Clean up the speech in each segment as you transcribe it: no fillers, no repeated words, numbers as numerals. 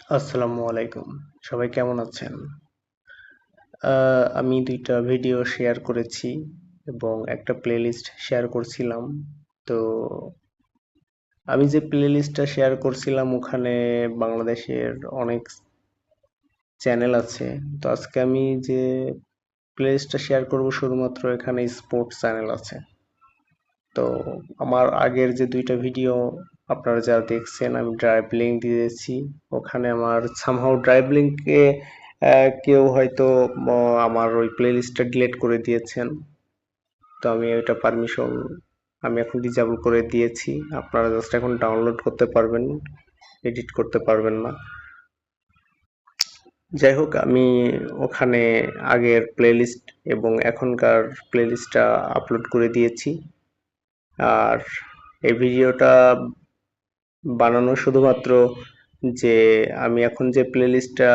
আসসালামু আলাইকুম। সবাই কেমন আছেন? আমি ২ টা ভিডিও শেয়ার করেছি এবং একটা প্লেলিস্ট শেয়ার করছিলাম। তো আমি যে প্লেলিস্টটা শেয়ার করছিলাম ওখানে বাংলাদেশের অনেক চ্যানেল আছে। তো আজকে আমি যে প্লেলিস্টটা শেয়ার করব শুধুমাত্র এখানে স্পোর্টস চ্যানেল আছে। তো আমার আগের যে ২ টা ভিডিও আপনারা যারা দেখছেন আমি ড্রাইভ লিংক দিয়েছি। ওখানে আমার সামহাউ ড্রাইভ লিংকে কেউ হয়তো আমার ওই প্লেলিস্টটা ডিলিট করে দিয়েছেন। তো আমি ওইটা পারমিশন আমি এখন ডিসেবল করে দিয়েছি। আপনারা জাস্ট এখন ডাউনলোড করতে পারবেন, এডিট করতে পারবেন না। যাই হোক আমি ওখানে আগের প্লেলিস্ট এবং এখনকার প্লেলিস্টটা আপলোড করে দিয়েছি। আর এই ভিডিওটা বানানো শুধুমাত্র যে আমি এখন যে প্লেলিস্টটা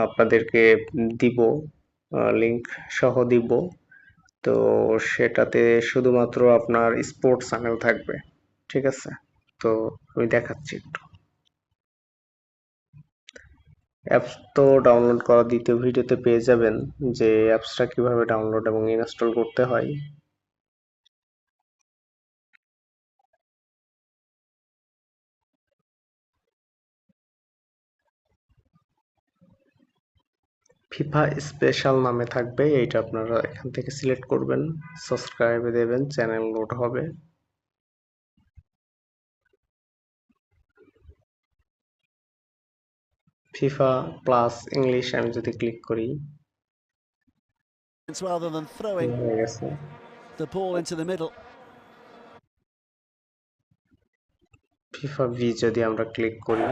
আপনাদেরকে দিব, লিংক সহ দিব, তো সেটাতে শুধুমাত্র আপনার স্পোর্টস চ্যানেল থাকবে। ঠিক আছে? তো আমি দেখাচ্ছি একটু। অ্যাপস তো ডাউনলোড করা দ্বিতীয় ভিডিওতে পেয়ে যাবেন যে অ্যাপসটা কিভাবে ডাউনলোড এবং ইনস্টল করতে হয়। ফিফা স্পেশাল নামে থাকবে, এইটা আপনারা এখান থেকে সিলেক্ট করবেন, সাবস্ক্রাইবে দেবেন, চ্যানেল লোড হবে। ফিফা প্লাস ইংলিশ আমি যদি ক্লিক করি, rather than throwing হয়ে গেছে। the ball into the middle. FIFA V যদি আমরা ক্লিক করি,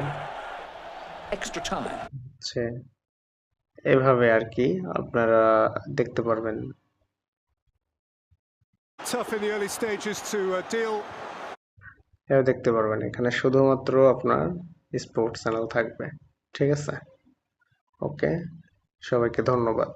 Extra time. হচ্ছে এভাবে আর কি আপনারা দেখতে পারবেন। Tough in the early stages to deal. এভাবে দেখতে পারবেন এখানে শুধুমাত্র আপনার স্পোর্টস চ্যানেল থাকবে। ঠিক আছে? ওকে, সবাইকে ধন্যবাদ।